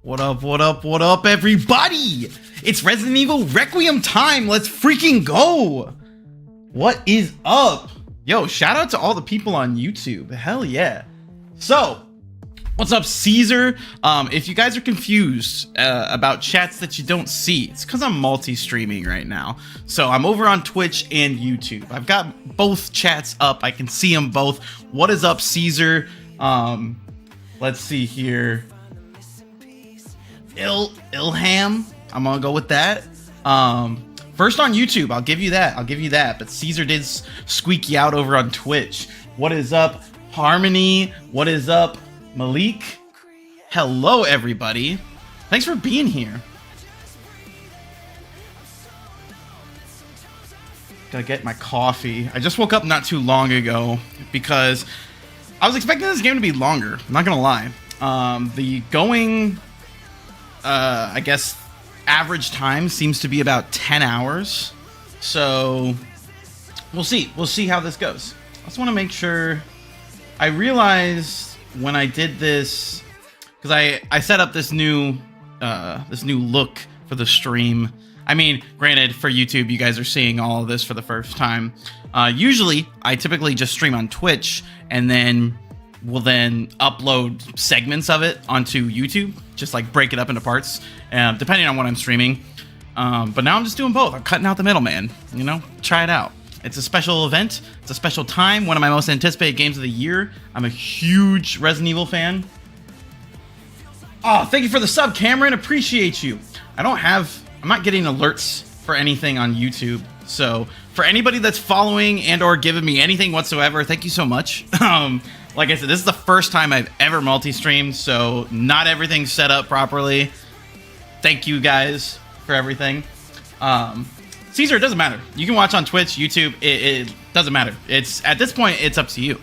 What up, what up, what up, everybody? It's Resident Evil Requiem time. Let's freaking go. What is up? Yo, shout out to all the people on YouTube. Hell yeah. So, what's up, Caesar? If you guys are confused about chats that you don't see, it's because I'm multi-streaming right now. So I'm over on Twitch and YouTube. I've got both chats up. I can see them both. What is up, Caesar? Let's see here. Ilham. I'm gonna go with that. First on YouTube, I'll give you that. But Caesar did squeak you out over on Twitch. What is up, Harmony? What is up, Malik? Hello, everybody. Thanks for being here. Gotta get my coffee. I just woke up not too long ago because I was expecting this game to be longer. I'm not gonna lie. The going, I guess, average time seems to be about 10 hours. So we'll see. We'll see how this goes. I just want to make sure. I realized when I did this, because I set up this new look for the stream. I mean, granted, for YouTube, you guys are seeing all of this for the first time. Usually, I typically just stream on Twitch and then will then upload segments of it onto YouTube, just like break it up into parts, depending on what I'm streaming. But now I'm just doing both. I'm cutting out the middleman, you know, try it out. It's a special event. It's a special time. One of my most anticipated games of the year. I'm a huge Resident Evil fan. Oh, thank you for the sub, Cameron. Appreciate you. I'm not getting alerts for anything on YouTube. So for anybody that's following and or giving me anything whatsoever, thank you so much. Like I said, this is the first time I've ever multi-streamed, so not everything's set up properly. Thank you guys for everything. Caesar, it doesn't matter. You can watch on Twitch, YouTube. It doesn't matter. It's at this point, it's up to you.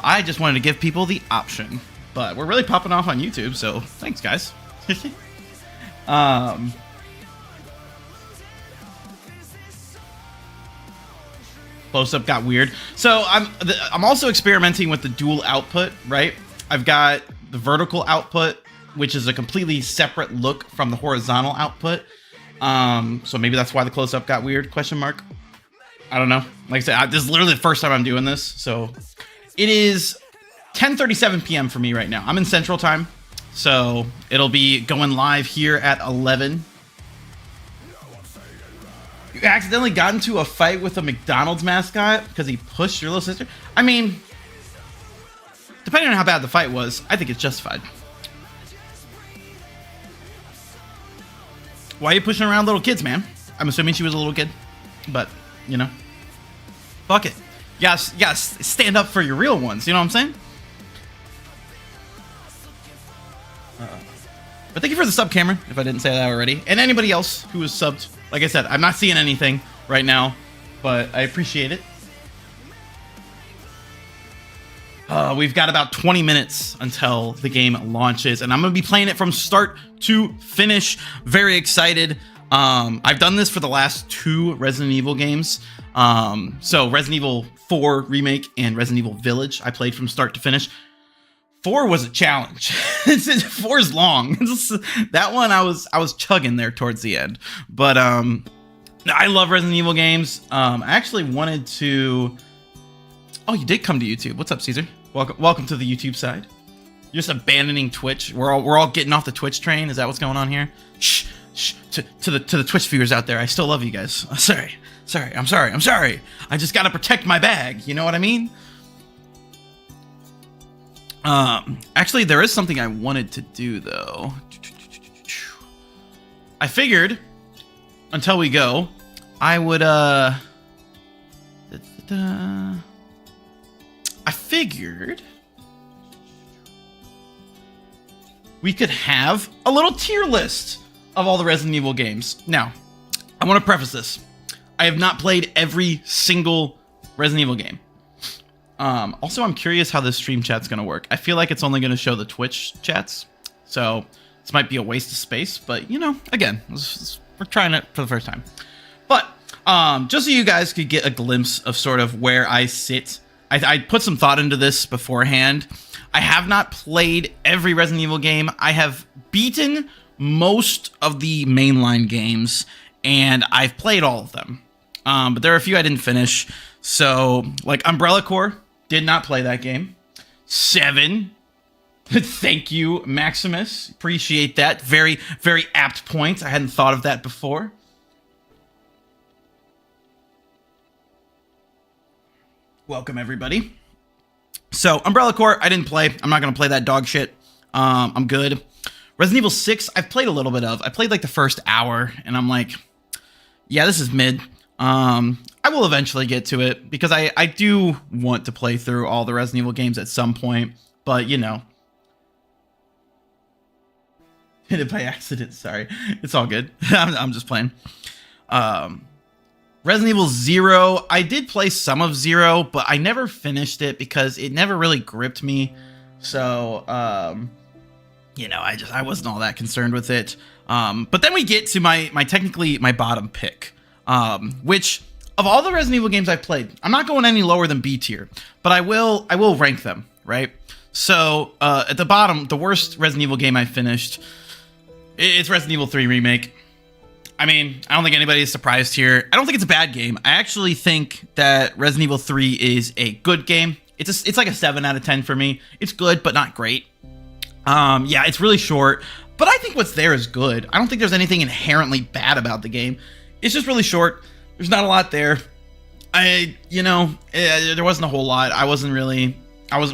I just wanted to give people the option, but we're really popping off on YouTube, so thanks, guys. Close-up got weird. So I'm also experimenting with the dual output, right? I've got the vertical output, which is a completely separate look from the horizontal output. So maybe that's why the close-up got weird, question mark. I don't know. Like I said, this is literally the first time I'm doing this. So it is 10:37 p.m. for me right now. I'm in Central Time. So it'll be going live here at 11. You accidentally got into a fight with a McDonald's mascot because he pushed your little sister? I mean, depending on how bad the fight was, I think it's justified. Why are you pushing around little kids, man? I'm assuming she was a little kid, but, you know. Fuck it. You gotta stand up for your real ones, you know what I'm saying? But thank you for the sub, Cameron, if I didn't say that already. And anybody else who was subbed. Like I said, I'm not seeing anything right now, but I appreciate it. We've got about 20 minutes until the game launches, and I'm going to be playing it from start to finish. Very excited. I've done this for the last 2 Resident Evil games. So Resident Evil 4 Remake and Resident Evil Village, I played from start to finish. 4 was a challenge. 4 is long. That one I was chugging there towards the end. But I love Resident Evil games. I actually wanted to. Oh, you did come to YouTube. What's up, Caesar? Welcome to the YouTube side. You're just abandoning Twitch. We're all getting off the Twitch train. Is that what's going on here? Shh. To the Twitch viewers out there, I still love you guys. Sorry. I'm sorry. I just gotta protect my bag. You know what I mean? Actually, there is something I wanted to do, though. I figured, until we go, I would, I figured we could have a little tier list of all the Resident Evil games. Now, I want to preface this. I have not played every single Resident Evil game. Also, I'm curious how this stream chat's going to work. I feel like it's only going to show the Twitch chats. So this might be a waste of space. But, you know, again, we're trying it for the first time. But just so you guys could get a glimpse of sort of where I sit I put some thought into this beforehand. I have not played every Resident Evil game. I have beaten most of the mainline games, and I've played all of them. But there are a few I didn't finish. So, like Umbrella Corps, did not play that game. 7. Thank you, Maximus. Appreciate that. Very, very apt point. I hadn't thought of that before. Welcome, everybody. So, Umbrella Corps, I didn't play. I'm not going to play that dog shit. I'm good. Resident Evil 6, I've played a little bit of. I played like the first hour, and I'm like, yeah, this is mid. I will eventually get to it, because I do want to play through all the Resident Evil games at some point, but, you know. Hit it by accident, sorry. It's all good. I'm just playing. Resident Evil 0, I did play some of 0, but I never finished it because it never really gripped me. So, you know, I wasn't all that concerned with it. But then we get to my technically my bottom pick, which of all the Resident Evil games I've played, I'm not going any lower than B tier, but I will rank them, right? So, at the bottom, the worst Resident Evil game I finished, it's Resident Evil 3 Remake. I mean, I don't think anybody is surprised here. I don't think it's a bad game. I actually think that Resident Evil 3 is a good game. It's like a 7 out of 10 for me. It's good, but not great. Yeah, it's really short, but I think what's there is good. I don't think there's anything inherently bad about the game. It's just really short. There's not a lot there. You know, there wasn't a whole lot. I wasn't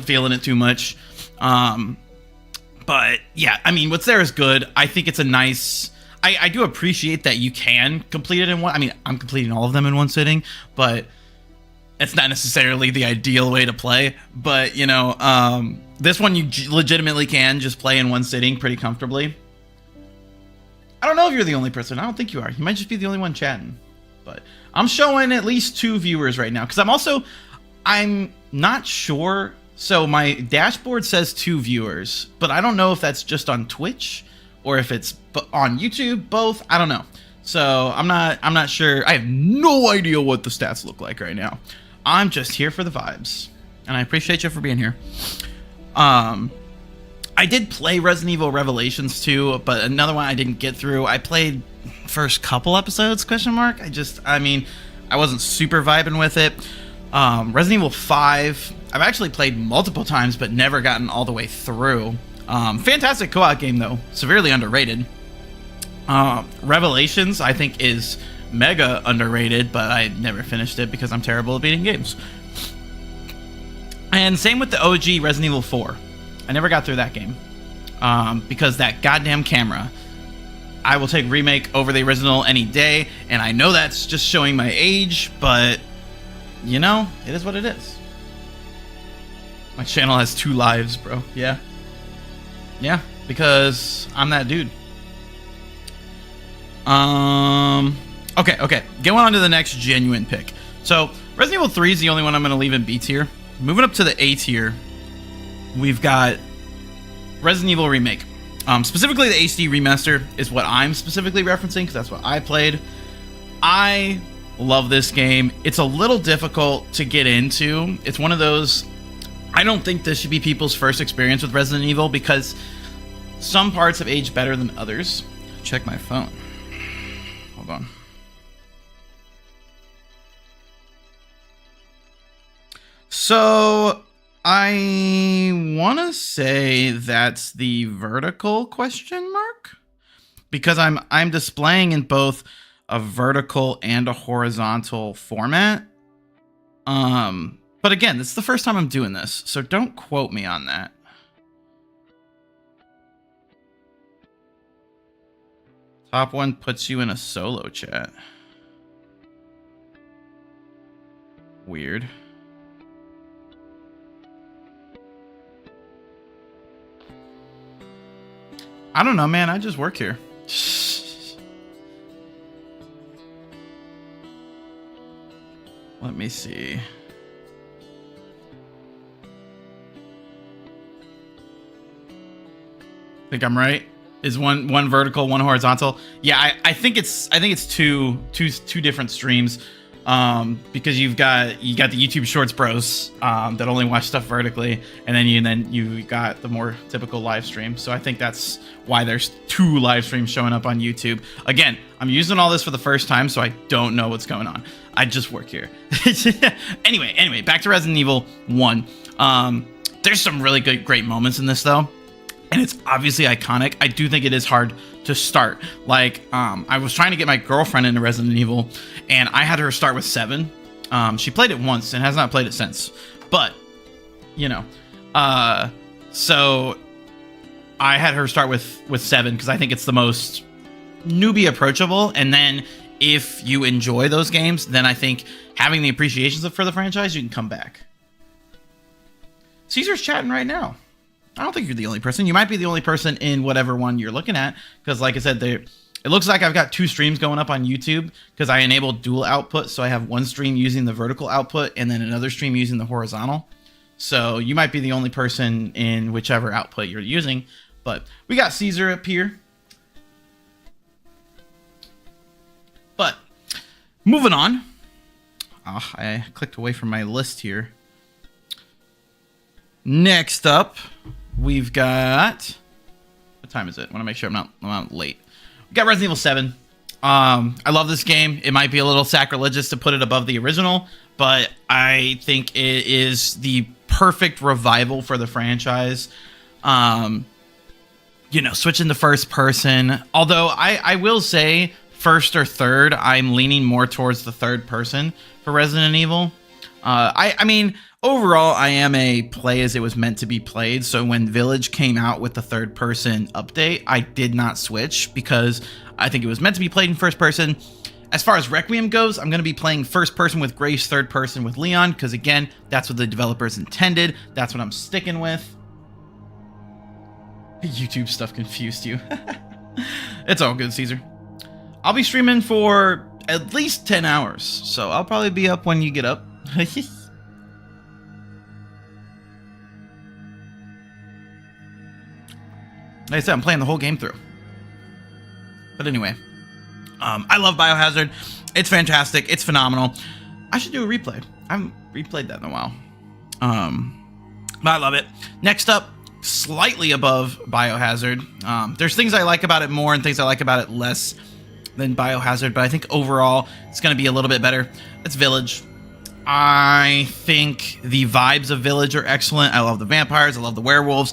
feeling it too much. But yeah, I mean, what's there is good. I think it's a nice, I do appreciate that you can complete it in one. I mean, I'm completing all of them in one sitting, but it's not necessarily the ideal way to play. But, you know, this one you legitimately can just play in one sitting pretty comfortably. I don't know if you're the only person. I don't think you are. You might just be the only one chatting. But I'm showing at least 2 viewers right now, because I'm not sure. So my dashboard says 2 viewers, but I don't know if that's just on Twitch or if it's on YouTube, both. I don't know. So I'm not sure. I have no idea what the stats look like right now. I'm just here for the vibes, and I appreciate you for being here. I did play Resident Evil Revelations 2, but another one I didn't get through. I played first couple episodes, ? I mean, I wasn't super vibing with it. Resident Evil 5, I've actually played multiple times, but never gotten all the way through. Fantastic co-op game, though. Severely underrated. Revelations, I think, is mega underrated, but I never finished it because I'm terrible at beating games. And same with the OG Resident Evil 4. I never got through that game. Because that goddamn camera. I will take Remake over the original any day, and I know that's just showing my age, but, you know, it is what it is. My channel has 2 lives, bro. Yeah. Yeah, because I'm that dude. Okay. Going on to the next genuine pick. So, Resident Evil 3 is the only one I'm going to leave in B tier. Moving up to the A tier, we've got Resident Evil Remake. Specifically, the HD remaster is what I'm specifically referencing, because that's what I played. I love this game. It's a little difficult to get into. It's one of those, I don't think this should be people's first experience with Resident Evil, because some parts have aged better than others. Check my phone. Hold on. So, I want to say that's the vertical question mark, because I'm displaying in both a vertical and a horizontal format. But again, this is the first time I'm doing this, so don't quote me on that. Top one puts you in a solo chat. Weird. I don't know, man. I just work here. Let me see. Think I'm right? Is one vertical, one horizontal? Yeah, I think it's two different streams. because you got the YouTube Shorts bros that only watch stuff vertically, and then you got the more typical live stream. So I think that's why there's 2 live streams showing up on YouTube. Again, I'm using all this for the first time, so I don't know what's going on. I just work here. Anyway, back to Resident Evil 1. There's some really great moments in this though, and it's obviously iconic. I do think it is hard to start. Like, I was trying to get my girlfriend into Resident Evil, and I had her start with 7. She played it once and has not played it since. But, you know, so I had her start with 7 because I think it's the most newbie approachable. And then if you enjoy those games, then I think having the appreciations for the franchise, you can come back. Caesar's chatting right now. I don't think you're the only person. You might be the only person in whatever one you're looking at, because like I said, it looks like I've got 2 streams going up on YouTube because I enabled dual output. So I have one stream using the vertical output and then another stream using the horizontal. So you might be the only person in whichever output you're using. But we got Caesar up here. But moving on. Oh, I clicked away from my list here. Next up, we've got... What time is it? I want to make sure I'm not late. We got Resident Evil 7. I love this game. It might be a little sacrilegious to put it above the original, but I think it is the perfect revival for the franchise. You know, switching to first person. Although I will say first or third, I'm leaning more towards the third person for Resident Evil. I mean, overall, I am a play as it was meant to be played. So when Village came out with the third person update, I did not switch because I think it was meant to be played in first person. As far as Requiem goes, I'm going to be playing first person with Grace, third person with Leon, because again, that's what the developers intended. That's what I'm sticking with. YouTube stuff confused you. It's all good, Caesar. I'll be streaming for at least 10 hours, so I'll probably be up when you get up. Like I said, I'm playing the whole game through. But anyway, I love Biohazard. It's fantastic. It's phenomenal. I should do a replay. I haven't replayed that in a while. But I love it. Next up, slightly above Biohazard. There's things I like about it more and things I like about it less than Biohazard, but I think overall it's going to be a little bit better. It's Village. I think the vibes of Village are excellent. I love the vampires. I love the werewolves.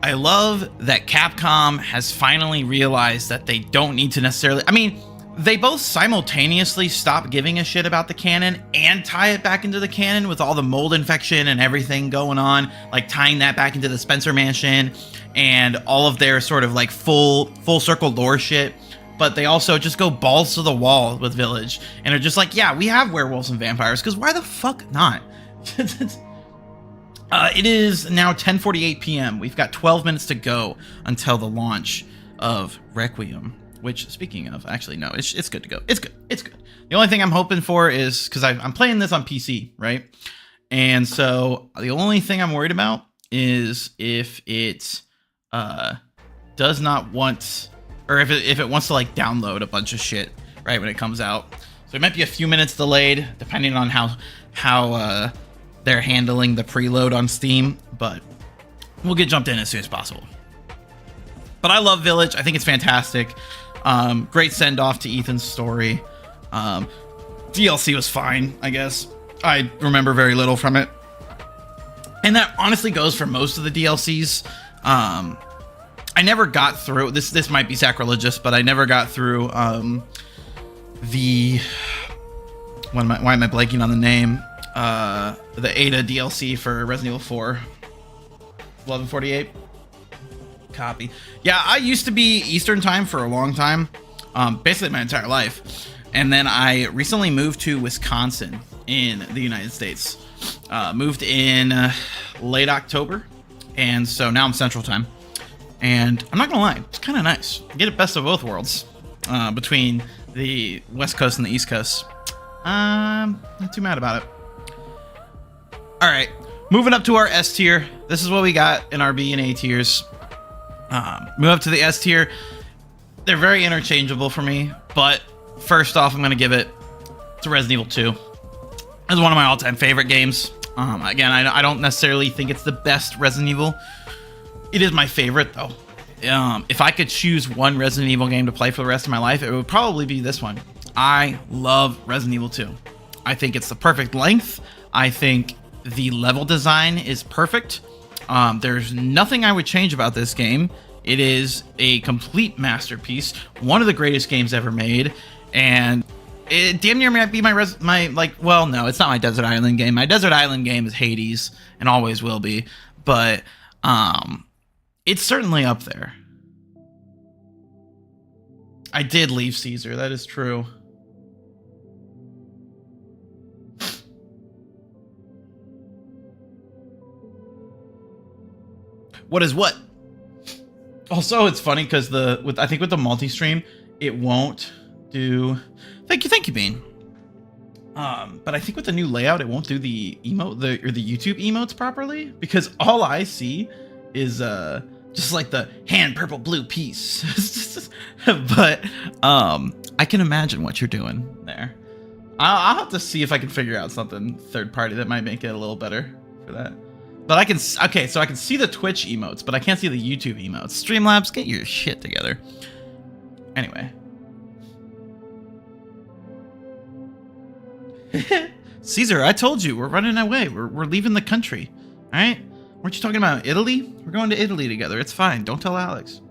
I love that Capcom has finally realized that they don't need to necessarily... I mean, they both simultaneously stop giving a shit about the canon and tie it back into the canon with all the mold infection and everything going on, like tying that back into the Spencer Mansion and all of their sort of like full circle lore shit. But they also just go balls to the wall with Village and are just like, yeah, we have werewolves and vampires, because why the fuck not? It is now 10:48 p.m. We've got 12 minutes to go until the launch of Requiem, which, speaking of, actually, no, it's good to go. It's good. It's good. The only thing I'm hoping for is, because I'm playing this on PC, right? And so the only thing I'm worried about is if it does not want, or if it wants to like download a bunch of shit right when it comes out. So it might be a few minutes delayed, depending on how they're handling the preload on Steam, but we'll get jumped in as soon as possible. But I love Village. I think it's fantastic. Great send off to Ethan's story. DLC was fine, I guess. I remember very little from it. And that honestly goes for most of the DLCs. I never got through this might be sacrilegious, but I never got through the why am I blanking on the name? The Ada DLC for Resident Evil 4. 1148. Copy. Yeah, I used to be Eastern time for a long time. Basically my entire life. And then I recently moved to Wisconsin in the United States. Moved in late October. And so now I'm Central time. And I'm not gonna lie, it's kind of nice. Get a best of both worlds between the West Coast and the East Coast. Not too mad about it. All right, moving up to our S tier. This is what we got in our B and A tiers. Move up to the S tier. They're very interchangeable for me, but first off, I'm going to give it It's Resident Evil 2. It's one of my all-time favorite games. Again, I don't necessarily think it's the best Resident Evil. It is my favorite, though. If I could choose one Resident Evil game to play for the rest of my life, it would probably be this one. I love Resident Evil 2. I think it's the perfect length. I think the level design is perfect. There's nothing I would change about this game. It is a complete masterpiece, one of the greatest games ever made, and it damn near might be well, no, it's not my Desert Island game. My Desert Island game is Hades and always will be, but it's certainly up there. I did leave Caesar, that is true. What is what? Also, it's funny because I think with the multi-stream, it won't do. Thank you, Bean. But I think with the new layout, it won't do the emote or the YouTube emotes properly, because all I see is just like the hand purple blue piece. But I can imagine what you're doing there. I'll have to see if I can figure out something third party that might make it a little better for that. But I can see the Twitch emotes, but I can't see the YouTube emotes. Streamlabs, get your shit together. Anyway. Caesar, I told you, we're running away. We're leaving the country. All right? Weren't you talking about Italy? We're going to Italy together. It's fine. Don't tell Alex.